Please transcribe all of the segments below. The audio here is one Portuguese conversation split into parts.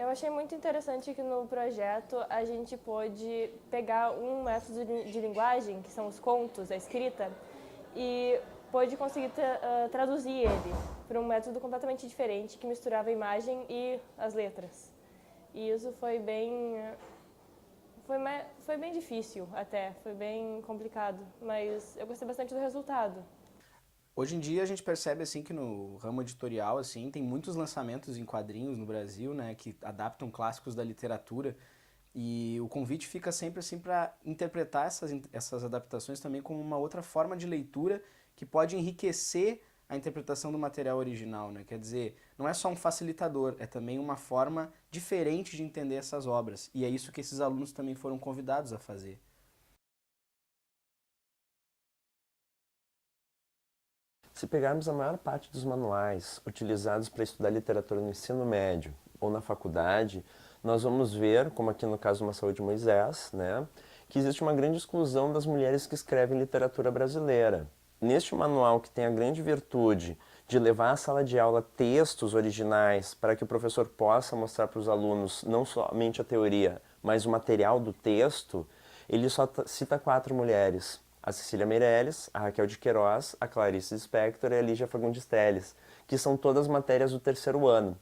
Eu achei muito interessante que no projeto a gente pôde pegar um método de linguagem, que são os contos, a escrita, e pôde conseguir traduzir ele para um método completamente diferente, que misturava a imagem e as letras. E isso foi bem difícil até, foi bem complicado, mas eu gostei bastante do resultado. Hoje em dia a gente percebe assim que no ramo editorial assim tem muitos lançamentos em quadrinhos no Brasil, né, que adaptam clássicos da literatura e o convite fica sempre assim para interpretar essas adaptações também como uma outra forma de leitura que pode enriquecer a interpretação do material original, né? Quer dizer, não é só um facilitador, é também uma forma diferente de entender essas obras. E é isso que esses alunos também foram convidados a fazer. Se pegarmos a maior parte dos manuais utilizados para estudar literatura no ensino médio ou na faculdade, nós vamos ver, como aqui no caso Uma Saúde de Moisés, né, que existe uma grande exclusão das mulheres que escrevem literatura brasileira. Neste manual, que tem a grande virtude de levar à sala de aula textos originais para que o professor possa mostrar para os alunos não somente a teoria, mas o material do texto, ele só cita 4 mulheres: a Cecília Meirelles, a Raquel de Queiroz, a Clarice Lispector e a Lígia Fagundes Telles, que são todas matérias do terceiro ano.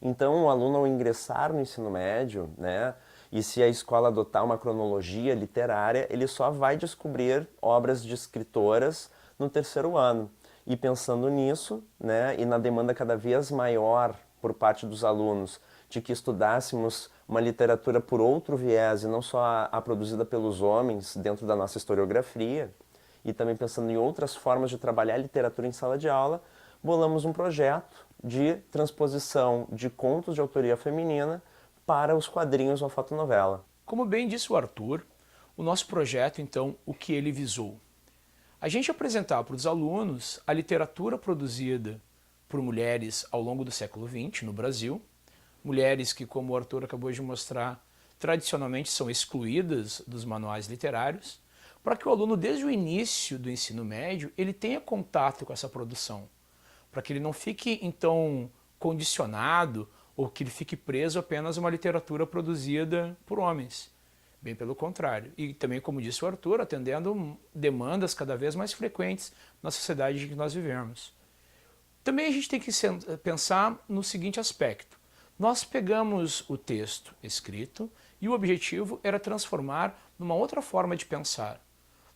Então, o aluno, ao ingressar no ensino médio, né, e se a escola adotar uma cronologia literária, ele só vai descobrir obras de escritoras no terceiro ano. E pensando nisso, né, e na demanda cada vez maior por parte dos alunos de que estudássemos uma literatura por outro viés e não só a produzida pelos homens dentro da nossa historiografia, e também pensando em outras formas de trabalhar a literatura em sala de aula, bolamos um projeto de transposição de contos de autoria feminina para os quadrinhos ou fotonovela. Como bem disse o Arthur, o nosso projeto, então, o que ele visou? A gente apresentar para os alunos a literatura produzida por mulheres ao longo do século XX no Brasil, mulheres que, como o Arthur acabou de mostrar, tradicionalmente são excluídas dos manuais literários, para que o aluno, desde o início do ensino médio, ele tenha contato com essa produção, para que ele não fique, então, condicionado ou que ele fique preso apenas a uma literatura produzida por homens. Bem pelo contrário. E também, como disse o Arthur, atendendo demandas cada vez mais frequentes na sociedade em que nós vivemos. Também a gente tem que pensar no seguinte aspecto. Nós pegamos o texto escrito e o objetivo era transformar numa outra forma de pensar.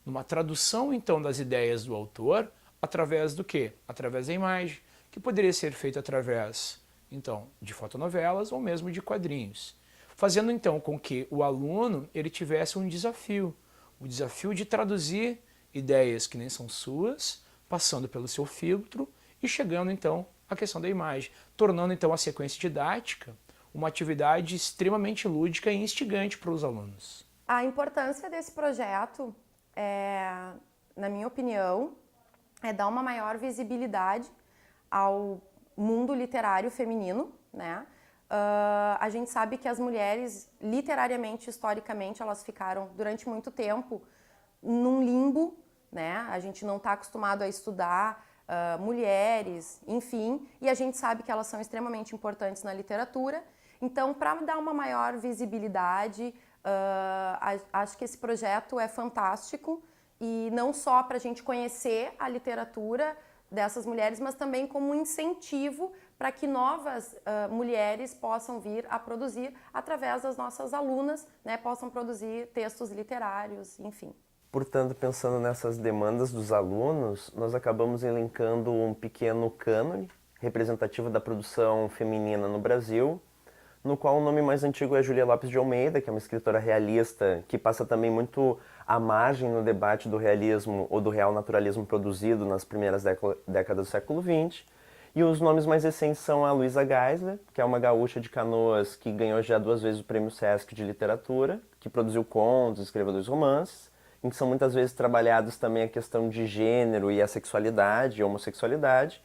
Numa tradução, então, das ideias do autor através do quê? Através da imagem, que poderia ser feito através, então, de fotonovelas ou mesmo de quadrinhos. Fazendo, então, com que o aluno ele tivesse um desafio. O desafio de traduzir ideias que nem são suas, passando pelo seu filtro e chegando, então, à questão da imagem, tornando, então, a sequência didática uma atividade extremamente lúdica e instigante para os alunos. A importância desse projeto, na minha opinião, é dar uma maior visibilidade ao mundo literário feminino, né? A gente sabe que as mulheres, literariamente, historicamente, elas ficaram durante muito tempo num limbo, né? A gente não está acostumado a estudar mulheres, enfim, e a gente sabe que elas são extremamente importantes na literatura. Então, para dar uma maior visibilidade, acho que esse projeto é fantástico, e não só para a gente conhecer a literatura dessas mulheres, mas também como um incentivo para que novas mulheres possam vir a produzir, através das nossas alunas, né, possam produzir textos literários, enfim. Portanto, pensando nessas demandas dos alunos, nós acabamos elencando um pequeno cânone representativo da produção feminina no Brasil, no qual o nome mais antigo é Júlia Lopes de Almeida, que é uma escritora realista que passa também muito à margem no debate do realismo ou do real naturalismo produzido nas primeiras décadas do século XX. E os nomes mais recentes são a Luísa Geisler, que é uma gaúcha de Canoas que ganhou já 2 vezes o Prêmio Sesc de Literatura, que produziu contos, escreveu 2 romances, em que são muitas vezes trabalhados também a questão de gênero e a sexualidade e a homossexualidade.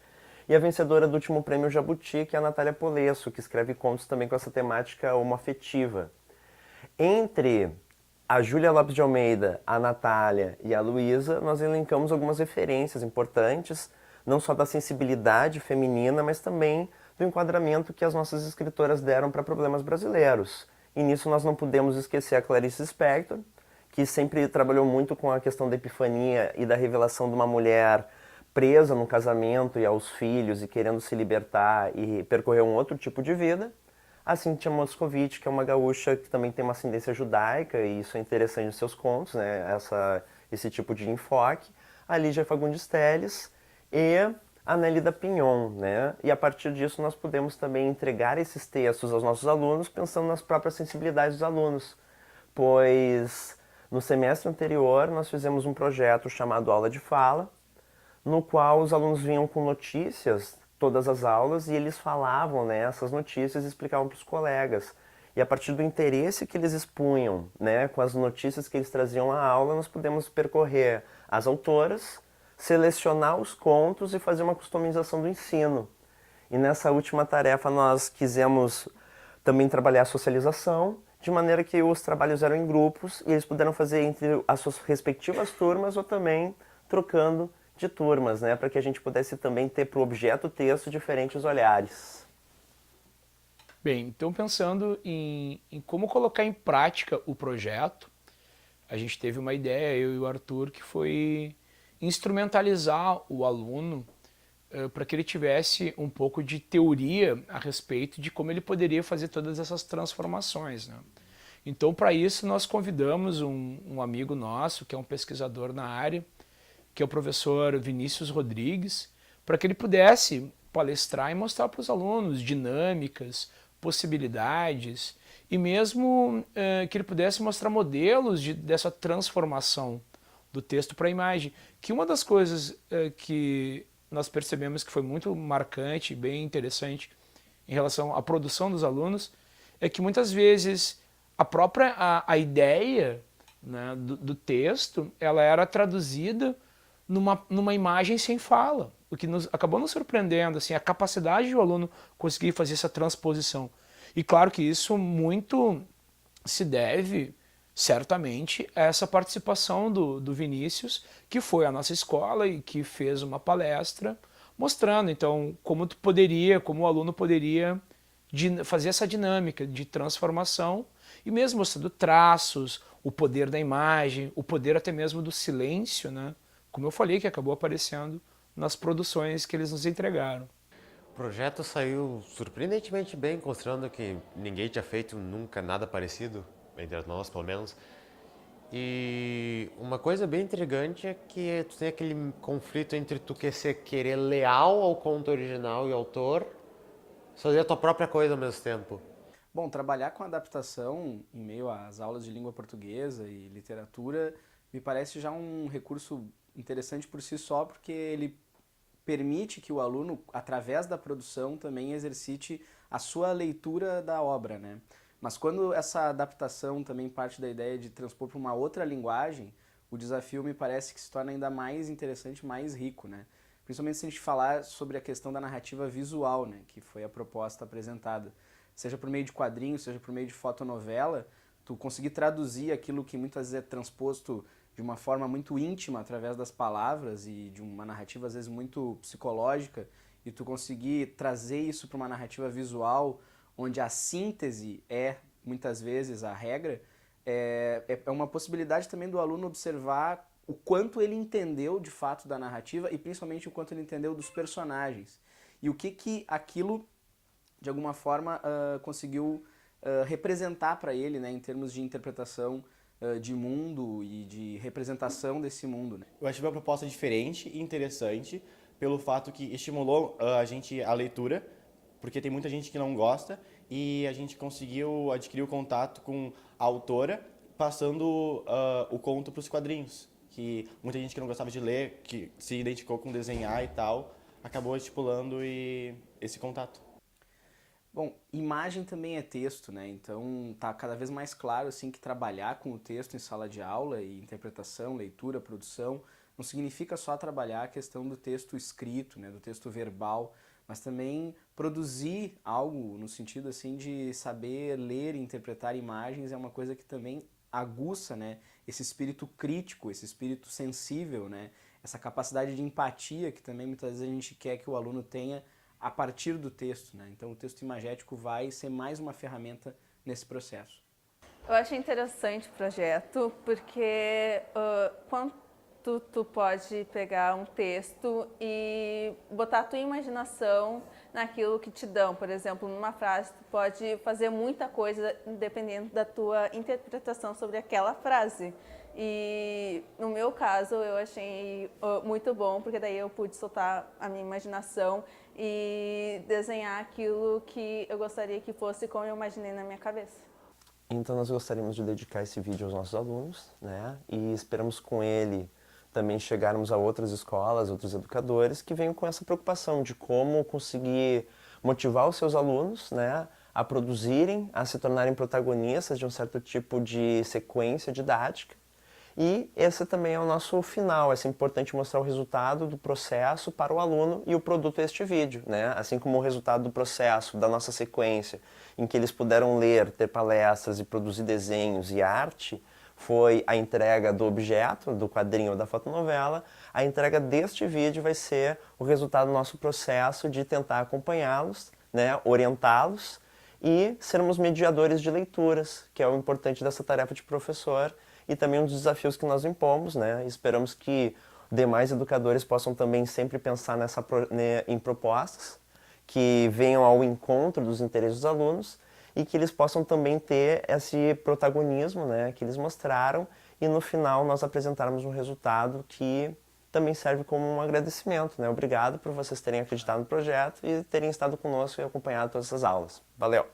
E a vencedora do último prêmio Jabuti, que é a Natália Polesso, que escreve contos também com essa temática homoafetiva. Entre a Júlia Lopes de Almeida, a Natália e a Luísa, nós elencamos algumas referências importantes, não só da sensibilidade feminina, mas também do enquadramento que as nossas escritoras deram para problemas brasileiros. E nisso nós não podemos esquecer a Clarice Lispector, que sempre trabalhou muito com a questão da epifania e da revelação de uma mulher presa no casamento e aos filhos e querendo se libertar e percorrer um outro tipo de vida. A Cíntia Moscovitch, que é uma gaúcha que também tem uma ascendência judaica, e isso é interessante nos seus contos, né? Esse tipo de enfoque. A Lígia Fagundes Telles e a Nélida Pinhon, né? E a partir disso nós podemos também entregar esses textos aos nossos alunos pensando nas próprias sensibilidades dos alunos, pois no semestre anterior nós fizemos um projeto chamado Aula de Fala, no qual os alunos vinham com notícias todas as aulas e eles falavam, né, essas notícias e explicavam para os colegas. E a partir do interesse que eles expunham, né, com as notícias que eles traziam à aula, nós pudemos percorrer as autoras, selecionar os contos e fazer uma customização do ensino. E nessa última tarefa nós quisemos também trabalhar a socialização, de maneira que os trabalhos eram em grupos e eles puderam fazer entre as suas respectivas turmas ou também trocando de turmas, né, para que a gente pudesse também ter para o objeto texto diferentes olhares. Bem, então pensando em como colocar em prática o projeto, a gente teve uma ideia, eu e o Arthur, que foi instrumentalizar o aluno para que ele tivesse um pouco de teoria a respeito de como ele poderia fazer todas essas transformações, né? Então, para isso, nós convidamos um amigo nosso, que é um pesquisador na área, que é o professor Vinícius Rodrigues, para que ele pudesse palestrar e mostrar para os alunos dinâmicas, possibilidades e mesmo que ele pudesse mostrar modelos dessa transformação do texto para a imagem. Que uma das coisas que nós percebemos que foi muito marcante, bem interessante em relação à produção dos alunos, é que muitas vezes a própria a ideia, né, do texto, ela era traduzida numa imagem sem fala, o que acabou nos surpreendendo, assim, a capacidade do aluno conseguir fazer essa transposição. E claro que isso muito se deve, certamente, a essa participação do Vinícius, que foi à nossa escola e que fez uma palestra mostrando, então, como o aluno poderia fazer essa dinâmica de transformação e mesmo mostrando traços, o poder da imagem, o poder até mesmo do silêncio, né? Como eu falei, que acabou aparecendo nas produções que eles nos entregaram. O projeto saiu surpreendentemente bem, considerando que ninguém tinha feito nunca nada parecido, entre nós pelo menos. E uma coisa bem intrigante é que tu tem aquele conflito entre tu querer leal ao conto original e autor, fazer a tua própria coisa ao mesmo tempo. Bom, trabalhar com adaptação em meio às aulas de língua portuguesa e literatura me parece já um recurso interessante por si só, porque ele permite que o aluno, através da produção, também exercite a sua leitura da obra, né? Mas quando essa adaptação também parte da ideia de transpor para uma outra linguagem, o desafio me parece que se torna ainda mais interessante, mais rico, né? Principalmente se a gente falar sobre a questão da narrativa visual, né? Que foi a proposta apresentada. Seja por meio de quadrinhos, seja por meio de fotonovela, tu conseguir traduzir aquilo que muitas vezes é transposto de uma forma muito íntima através das palavras e de uma narrativa às vezes muito psicológica, e tu conseguir trazer isso para uma narrativa visual onde a síntese é muitas vezes a regra, é uma possibilidade também do aluno observar o quanto ele entendeu de fato da narrativa e principalmente o quanto ele entendeu dos personagens e o que aquilo de alguma forma conseguiu representar para ele, né, em termos de interpretação de mundo e de representação desse mundo, né? Eu achei uma proposta diferente e interessante pelo fato que estimulou a gente a leitura, porque tem muita gente que não gosta, e a gente conseguiu adquirir o contato com a autora, passando o conto para os quadrinhos, que muita gente que não gostava de ler, que se identificou com desenhar e tal, acabou estipulando esse contato. Bom, imagem também é texto, né? Então tá cada vez mais claro assim que trabalhar com o texto em sala de aula e interpretação, leitura, produção, não significa só trabalhar a questão do texto escrito, né, do texto verbal, mas também produzir algo no sentido assim de saber ler e interpretar imagens é uma coisa que também aguça, né, esse espírito crítico, esse espírito sensível, né, essa capacidade de empatia que também muitas vezes a gente quer que o aluno tenha a partir do texto, né? Então o texto imagético vai ser mais uma ferramenta nesse processo. Eu achei interessante o projeto porque quando tu pode pegar um texto e botar a tua imaginação naquilo que te dão. Por exemplo, numa frase, tu pode fazer muita coisa dependendo da tua interpretação sobre aquela frase. E no meu caso, eu achei muito bom, porque daí eu pude soltar a minha imaginação e desenhar aquilo que eu gostaria que fosse como eu imaginei na minha cabeça. Então nós gostaríamos de dedicar esse vídeo aos nossos alunos, né? E esperamos com ele também chegarmos a outras escolas, outros educadores que venham com essa preocupação de como conseguir motivar os seus alunos, né, a produzirem, a se tornarem protagonistas de um certo tipo de sequência didática. E esse também é o nosso final, é importante mostrar o resultado do processo para o aluno e o produto é este vídeo, né? Assim como o resultado do processo, da nossa sequência, em que eles puderam ler, ter palestras e produzir desenhos e arte, foi a entrega do objeto, do quadrinho ou da fotonovela. A entrega deste vídeo vai ser o resultado do nosso processo de tentar acompanhá-los, né, orientá-los e sermos mediadores de leituras, que é o importante dessa tarefa de professor e também um dos desafios que nós impomos, né? Esperamos que demais educadores possam também sempre pensar em propostas que venham ao encontro dos interesses dos alunos e que eles possam também ter esse protagonismo, né, que eles mostraram e no final nós apresentarmos um resultado que também serve como um agradecimento, né? Obrigado por vocês terem acreditado no projeto e terem estado conosco e acompanhado todas essas aulas. Valeu!